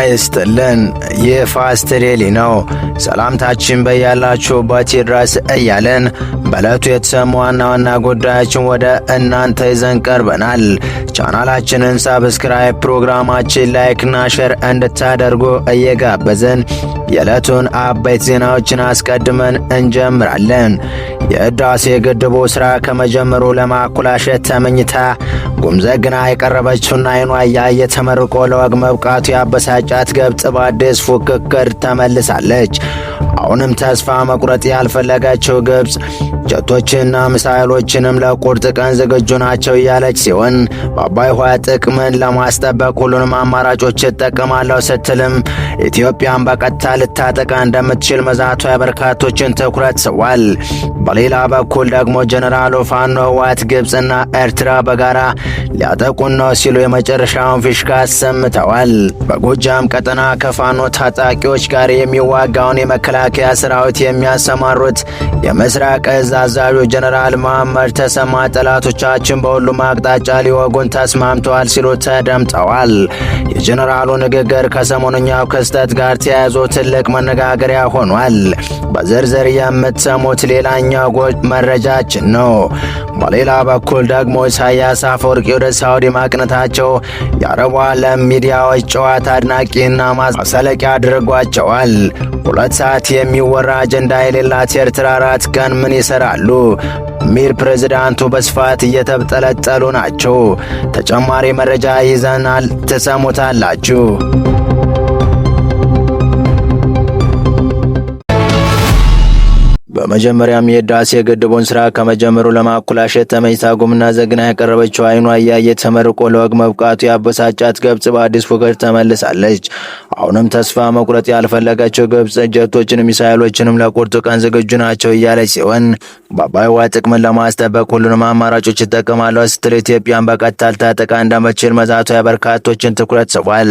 ይስጥልን። ይህ ፋስት ዴይሊ ነው። ሰላምታችን በያላችሁበት ይድረስ እያለን በዕለቱ የተሰሙ ዋና ዋና ጉዳዮችን ወደ እናንተ ይዘን ቀርበናል። ቻናላችንን ሳብስክራይብ፣ ፕሮግራማችን ላይክና ሼር እንድታደርጉ እየጋበዝን የዕለቱን አበይት ዜናዎችን አስቀድመን እንጀምራለን። የህዳሴ ግድቡ ሥራ ከመጀመሩ ለማኮላሸት ተመኝታ ጉምዘግና የቀረበችውና አይኗ እያየ ተመርቆ ለወግ መብቃቱ ያበሳጫት ግብጽ በአዲስ ፉክክር ተመልሳለች። አሁንም ተስፋ መቁረጥ ያልፈለገችው ግብጽ ጀቶችና ሚሳይሎችንም ለቁርጥ ቀን ዝግጁ ናቸው እያለች ሲሆን በአባይ ውሃ ጥቅምን ለማስጠበቅ ሁሉንም አማራጮች እጠቀማለሁ ስትልም ኢትዮጵያን በቀጥታ ልታጠቃ እንደምትችል መዛቷ የበርካቶችን ትኩረት ስቧል። በሌላ በኩል ደግሞ ጀነራሉ ፋኖ ህወሓት ግብጽና ኤርትራ በጋራ ሊያጠቁን ነው ሲሉ የመጨረሻውን ፊሽካ አሰምተዋል። በጎጃም ቀጠና ከፋኖ ታጣቂዎች ጋር የሚዋጋውን የመከላከያ ሰራዊት የሚያሰማሩት የምስራቅ እዝ አዛዡ ጀነራል መሐመድ ተሰማ ጠላቶቻችን በሁሉም አቅጣጫ ሊወጉን ተስማምተዋል ሲሉ ተደምጠዋል። የጀነራሉ ንግግር ከሰሞነኛው ክስተት ጋር ተያይዞ ትልቅ መነጋገሪያ ሆኗል። በዝርዝር የምትሰሙት ሌላኛው መረጃችን ነው። በሌላ በኩል ደግሞ ኢሳያስ አፈወርቂ ወደ ሳውዲ ማቅነታቸው የአረቡ ዓለም ሚዲያዎች ጨዋታ አድናቂና ማሳለቂያ አድርጓቸዋል። 2 ሰዓት የሚወራ አጀንዳ የሌላት ኤርትራ 4 ቀን ምን ይሰራሉ ሚል ፕሬዝዳንቱ በስፋት እየተብጠለጠሉ ናቸው። ተጨማሪ መረጃ ይዘናል፣ ትሰሙታላችሁ። በመጀመሪያም የህዳሴ ግድቡን ሥራ ከመጀመሩ ለማኮላሸት ተመኝታ ጉምና ዘግና ያቀረበችው አይኗ እያየ ተመርቆ ለወግ መብቃቱ ያበሳጫት ግብጽ በአዲስ ፉክክር ተመልሳለች። አሁንም ተስፋ መቁረጥ ያልፈለገችው ግብጽ ጀቶችንም ሚሳይሎችንም ለቁርጡ ቀን ዝግጁ ናቸው እያለች ሲሆን በአባይ ውሃ ጥቅምን ለማስጠበቅ ሁሉንም አማራጮች ይጠቀማለሁ ስትል ኢትዮጵያን በቀጥታ ልታጠቃ እንደምትችል መዛቷ የበርካቶችን ትኩረት ስቧል።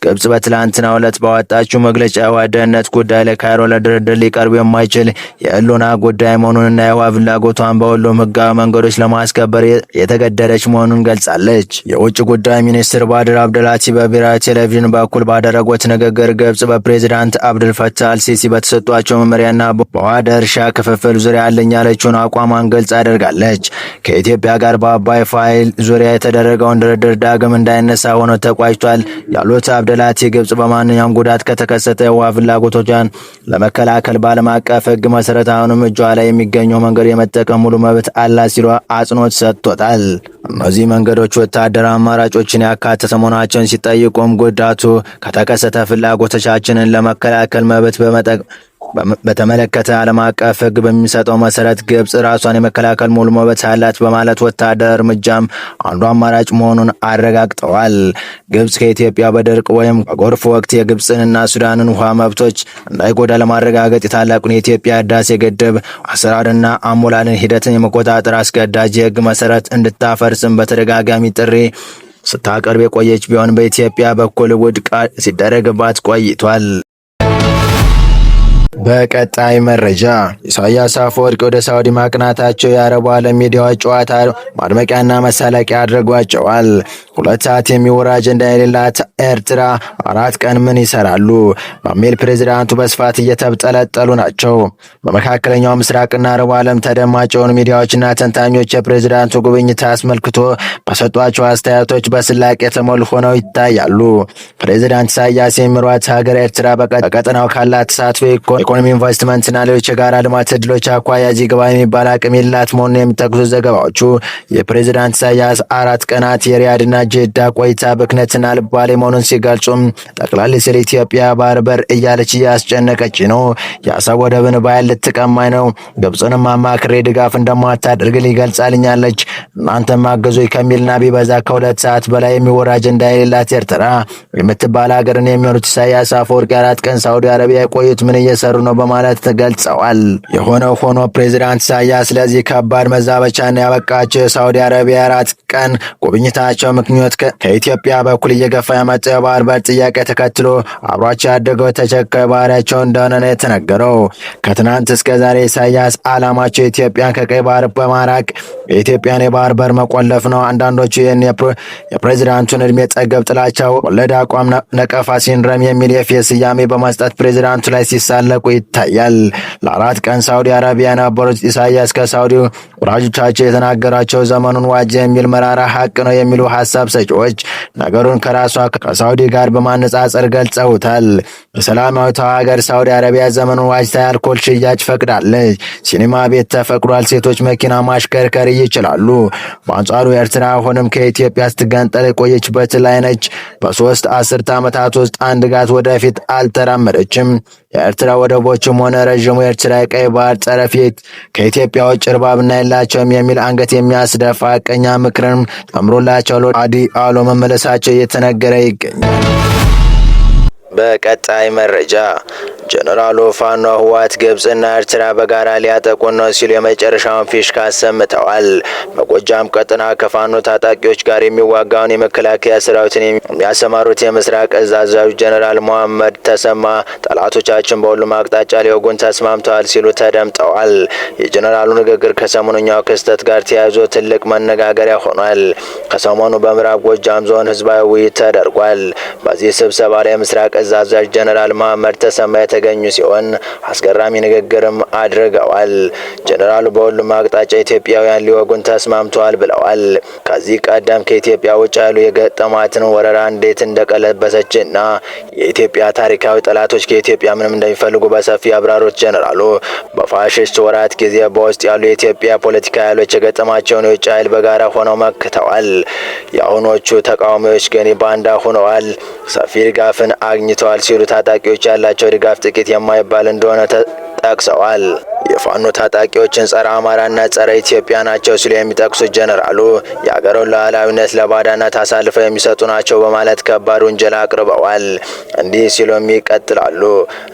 ግብጽ በትላንትናው ዕለት ባወጣችው መግለጫ የውሃ ደህንነት ጉዳይ ላይ ካይሮ ለድርድር ሊቀርቡ የማይችል የህልውና ጉዳይ መሆኑንና የውሃ ፍላጎቷን በሁሉም ህጋዊ መንገዶች ለማስከበር የተገደደች መሆኑን ገልጻለች። የውጭ ጉዳይ ሚኒስትር ባድር አብደላቲ በብሔራዊ ቴሌቪዥን በኩል ባደረጉት ንግግር ግብጽ በፕሬዝዳንት አብዱልፈታህ አልሲሲ በተሰጧቸው መመሪያና በውሃ ድርሻ ክፍፍል ዙሪያ ያለኝ ያለችውን አቋሟን ግልጽ አድርጋለች። ከኢትዮጵያ ጋር በአባይ ፋይል ዙሪያ የተደረገውን ድርድር ዳግም እንዳይነሳ ሆኖ ተቋጭቷል ያሉት አብደላቲ ግብጽ በማንኛውም ጉዳት ከተከሰተ የውሃ ፍላጎቶቿን ለመከላከል በዓለም አቀፍ ህግ መሰረት አሁንም እጇ ላይ የሚገኘው መንገድ የመጠቀም ሙሉ መብት አላት ሲሉ አጽንኦት ሰጥቶታል። እነዚህ መንገዶች ወታደራዊ አማራጮችን ያካተተ መሆናቸውን ሲጠይቁም ጉዳቱ ከተከሰተ ፍላጎቶቻችንን ለመከላከል መብት በተመለከተ ዓለም አቀፍ ህግ በሚሰጠው መሰረት ግብጽ ራሷን የመከላከል ሙሉ መብት አላት በማለት ወታደራዊ እርምጃም አንዱ አማራጭ መሆኑን አረጋግጠዋል። ግብጽ ከኢትዮጵያ በድርቅ ወይም በጎርፍ ወቅት የግብጽንና ሱዳንን ውሃ መብቶች እንዳይጎዳ ለማረጋገጥ የታላቁን የኢትዮጵያ ህዳሴ ግድብ አሰራርና አሞላልን ሂደትን የመቆጣጠር አስገዳጅ የህግ መሰረት እንድታፈርስም በተደጋጋሚ ጥሪ ስታቀርብ የቆየች ቢሆን በኢትዮጵያ በኩል ውድቅ ሲደረግባት ቆይቷል። በቀጣይ መረጃ ኢሳያስ አፈወርቂ ወደ ሳውዲ ማቅናታቸው የአረቡ ዓለም ሚዲያዎች ጨዋታ ማድመቂያና መሳለቂያ አድርጓቸዋል። 2 ሰዓት የሚወራ አጀንዳ የሌላት ኤርትራ 4 ቀን ምን ይሰራሉ በሚል ፕሬዝዳንቱ በስፋት እየተብጠለጠሉ ናቸው። በመካከለኛው ምስራቅና አረቡ ዓለም ተደማጭ የሆኑ ሚዲያዎችና ተንታኞች የፕሬዝዳንቱ ጉብኝት አስመልክቶ በሰጧቸው አስተያየቶች በስላቅ የተሞሉ ሆነው ይታያሉ። ፕሬዝዳንት ኢሳያስ የሚመሯት ሀገር ኤርትራ በቀጠናው ካላት ተሳትፎ ኢኮኖሚ፣ ኢንቨስትመንትና ሌሎች የጋራ ልማት ዕድሎች አኳያ እዚህ ግባ የሚባል አቅም የላት መሆኑን የሚጠቅሱት ዘገባዎቹ የፕሬዝዳንት ኢሳያስ 4 ቀናት የሪያድና ጄዳ ቆይታ ብክነትና ልባሌ መሆኑን ሲገልጹም ጠቅላላ ስለ ኢትዮጵያ ባህር በር እያለች እያስጨነቀች ነው፣ የአሰብ ወደብን ባይል ልትቀማኝ ነው፣ ግብጽንም አማክሬ ድጋፍ እንደማታደርግልኝ ገልጻልኛለች፣ እናንተም አገዙኝ ከሚልና ቢበዛ ከ2 ሰዓት በላይ የሚወራ አጀንዳ የሌላት ኤርትራ የምትባል ሀገርን የሚሆኑት ኢሳያስ አፈወርቂ 4 ቀን ሳውዲ አረቢያ የቆዩት ምን እየሰሩ ነው በማለት ገልጸዋል። የሆነው ሆኖ ፕሬዚዳንት ኢሳያስ ለዚህ ከባድ መዛበቻና ያበቃቸው የሳውዲ አረቢያ 4 ቀን ጉብኝታቸው ምክንያት ከኢትዮጵያ በኩል እየገፋ የመጣው የባህር በር ጥያቄ ተከትሎ አብሯቸው ያደገው ተቸካይ ባህሪያቸው እንደሆነ ነው የተነገረው። ከትናንት እስከ ዛሬ ኢሳያስ ዓላማቸው ኢትዮጵያን ከቀይ ባህር በማራቅ የኢትዮጵያን የባህር በር መቆለፍ ነው። አንዳንዶቹ ይህን የፕሬዚዳንቱን እድሜ ጠገብ ጥላቻ ወለድ አቋም ነቀፋ ሲንድረም የሚል የፌስ ስያሜ በመስጠት ፕሬዚዳንቱ ላይ ሲሳለቁ ይታያል። ለ4 ቀን ሳውዲ አረቢያ የነበሩት ኢሳያስ ከሳውዲ ወዳጆቻቸው የተናገራቸው ዘመኑን ዋጀ የሚል መራራ ሀቅ ነው የሚሉ ሀሳብ ሰጪዎች ነገሩን ከራሷ ከሳውዲ ጋር በማነጻጸር ገልጸውታል። በሰላማዊቷ ሀገር ሳውዲ አረቢያ ዘመኑን ዋጅታ የአልኮል ሽያጭ ፈቅዳለች። ሲኒማ ቤት ተፈቅዷል። ሴቶች መኪና ማሽከርከር ይችላሉ። በአንጻሩ ኤርትራ አሁንም ከኢትዮጵያ ስትገንጠል የቆየችበት ላይ ነች። በ3 አስርተ ዓመታት ውስጥ አንድ ጋት ወደፊት አልተራመደችም። የኤርትራ ወደቦችም ሆነ ረዥሙ የኤርትራ የቀይ ባህር ጠረፍ ከኢትዮጵያ ውጭ እርባብና የላቸውም የሚል አንገት የሚያስደፋ ቀኛ ምክርም ተምሮላቸው አዲ አሎ መመለሳቸው እየተነገረ ይገኛል። በቀጣይ መረጃ ጀነራሉ ፋኖ ህወሓት ግብጽና ኤርትራ በጋራ ሊያጠቁን ነው ሲሉ የመጨረሻውን ፊሽካ አሰምተዋል። በጎጃም ቀጠና ከፋኖ ታጣቂዎች ጋር የሚዋጋውን የመከላከያ ሰራዊትን የሚያሰማሩት የምስራቅ እዝ አዛዡ ጀነራል መሐመድ ተሰማ ጠላቶቻችን በሁሉም አቅጣጫ ሊወጉን ተስማምተዋል ሲሉ ተደምጠዋል። የጀነራሉ ንግግር ከሰሞኑኛው ክስተት ጋር ተያይዞ ትልቅ መነጋገሪያ ሆኗል። ከሰሞኑ በምዕራብ ጎጃም ዞን ህዝባዊ ውይይት ተደርጓል። በዚህ ስብሰባ ላይ የምስራቅ እዝ አዛዥ ጀነራል መሐመድ ተሰማ የተገኙ ሲሆን አስገራሚ ንግግርም አድርገዋል። ጀነራሉ በሁሉም አቅጣጫ ኢትዮጵያውያን ሊወጉን ተስማምተዋል ብለዋል። ከዚህ ቀደም ከኢትዮጵያ ውጭ ያሉ የገጠማትን ወረራ እንዴት እንደቀለበሰችና የኢትዮጵያ ታሪካዊ ጠላቶች ከኢትዮጵያ ምንም እንደሚፈልጉ በሰፊ ያብራሩት ጀነራሉ በፋሽስት ወራት ጊዜ በውስጥ ያሉ የኢትዮጵያ ፖለቲካ ኃይሎች የገጠማቸውን የውጭ ኃይል በጋራ ሆነው መክተዋል። የአሁኖቹ ተቃዋሚዎች ግን ባንዳ ሆነዋል፣ ሰፊ ድጋፍን አግኝተዋል ሲሉ ታጣቂዎች ያላቸው ድጋፍ ጥቂት የማይባል እንደሆነ ጠቅሰዋል። የፋኖ ታጣቂዎችን ጸረ አማራና ጸረ ኢትዮጵያ ናቸው ሲሉ የሚጠቅሱት ጀነራሉ የአገሩን ሉዓላዊነት ለባዳነት አሳልፈው የሚሰጡ ናቸው በማለት ከባድ ውንጀላ አቅርበዋል። እንዲህ ሲሉም ይቀጥላሉ።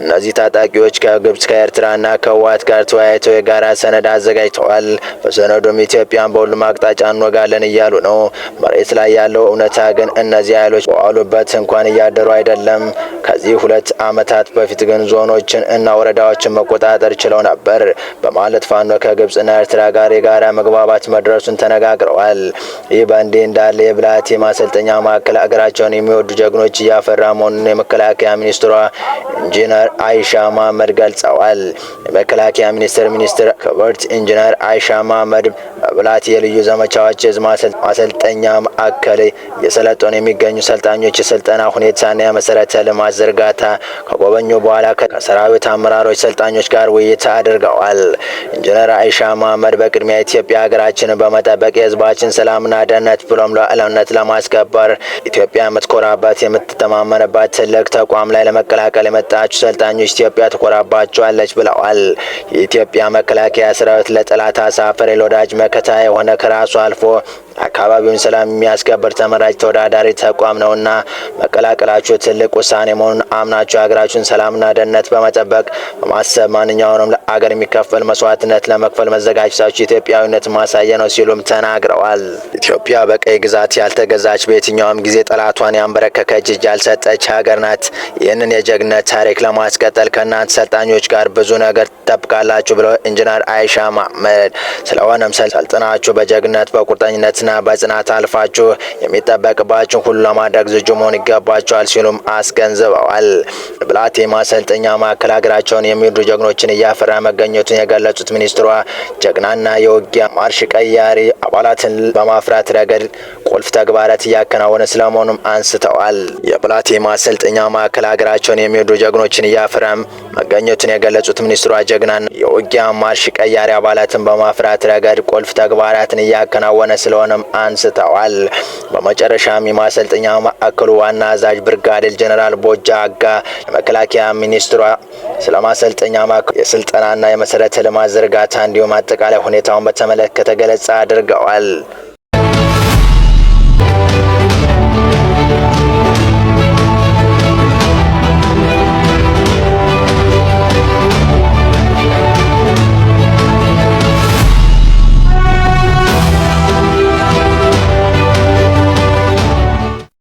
እነዚህ ታጣቂዎች ከግብጽ ከኤርትራና ከህወሓት ጋር ተወያይተው የጋራ ሰነድ አዘጋጅተዋል። በሰነዱም ኢትዮጵያን በሁሉም አቅጣጫ እንወጋለን እያሉ ነው። መሬት ላይ ያለው እውነታ ግን እነዚህ ኃይሎች በዋሉበት እንኳን እያደሩ አይደለም። ከዚህ 2 ዓመታት በፊት ግን ዞኖችን እና ወረዳዎችን መቆጣጠር ችለው ነበር በማለት ፋኖ ከግብጽና ኤርትራ ጋር የጋራ መግባባት መድረሱን ተነጋግረዋል። ይህ በእንዲህ እንዳለ የብላቴ ማሰልጠኛ ማዕከል አገራቸውን የሚወዱ ጀግኖች እያፈራ መሆኑን የመከላከያ ሚኒስትሯ ኢንጂነር አይሻ መሐመድ ገልጸዋል። የመከላከያ ሚኒስትር ክብርት ኢንጂነር አይሻ መሐመድ በብላቴ የልዩ ዘመቻዎች ማሰልጠኛ ማዕከል የሰለጠኑ የሚገኙ ሰልጣኞች የስልጠና ሁኔታና የመሰረተ ልማት ዝርጋታ ከጎበኙ በኋላ ከሰራዊት አመራሮች ሰልጣኞች ጋር ውይይት አድርገዋል። ኢንጂነር አይሻ መሐመድ በቅድሚያ ኢትዮጵያ ሀገራችንን በመጠበቅ የህዝባችን ሰላምና ደህንነት ብሎም ሉዓላዊነት ለማስከበር ኢትዮጵያ የምትኮራበት የምትተማመንበት ትልቅ ተቋም ላይ ለመቀላቀል የመጣችሁ ሰልጣኞች ኢትዮጵያ ትኮራባቸዋለች ብለዋል። የኢትዮጵያ መከላከያ ሰራዊት ለጠላት አሳፋሪ ለወዳጅ መከታ የሆነ ከራሱ አልፎ አካባቢውን ሰላም የሚያስከብር ተመራጭ ተወዳዳሪ ተቋም ነውና መቀላቀላችሁ ትልቅ ውሳኔ መሆኑን አምናችሁ ሀገራችሁን ሰላምና ደህንነት በመጠበቅ በማሰብ ማንኛውንም ለአገር የሚከፈል መስዋዕትነት ለመክፈል መዘጋጀታችሁ ኢትዮጵያዊነት ማሳያ ነው ሲሉም ተናግረዋል። ኢትዮጵያ በቀይ ግዛት ያልተገዛች በየትኛውም ጊዜ ጠላቷን ያንበረከከች እጅ ያልሰጠች ሀገር ናት። ይህንን የጀግነት ታሪክ ለማስቀጠል ከእናንተ ሰልጣኞች ጋር ብዙ ነገር ትጠብቃላችሁ ብለው ኢንጂነር አይሻ መሐመድ ስለሆነም ሰልጥናችሁ በጀግነት በቁርጠኝነት በጽናት አልፋችሁ የሚጠበቅባችሁ ሁሉ ለማድረግ ዝግጁ መሆን ይገባችኋል ሲሉም አስገንዝበዋል። ብላቴ ማሰልጠኛ ማዕከል ሀገራቸውን የሚወዱ ጀግኖችን እያፈራ መገኘቱን የገለጹት ሚኒስትሯ ጀግናና የውጊያ ማርሽ ቀያሪ አባላትን በማፍራት ረገድ ቁልፍ ተግባራት እያከናወነ ስለመሆኑም አንስተዋል። የብላቴ ማሰልጠኛ ማዕከል ሀገራቸውን የሚወዱ ጀግኖችን እያፈራ መገኘቱን የገለጹት ሚኒስትሯ ጀግናና የውጊያ ማርሽ ቀያሪ አባላትን በማፍራት ረገድ ቁልፍ ተግባራትን እያከናወነ ስለሆነ አንስተዋል። በመጨረሻም የማሰልጠኛ ማዕከሉ ዋና አዛዥ ብርጋዴር ጀነራል ቦጃ አጋ የመከላከያ ሚኒስትሯ ስለማሰልጠኛ ማዕከሉ የስልጠናና የመሰረተ ልማት ዝርጋታ እንዲሁም አጠቃላይ ሁኔታውን በተመለከተ ገለጻ አድርገዋል።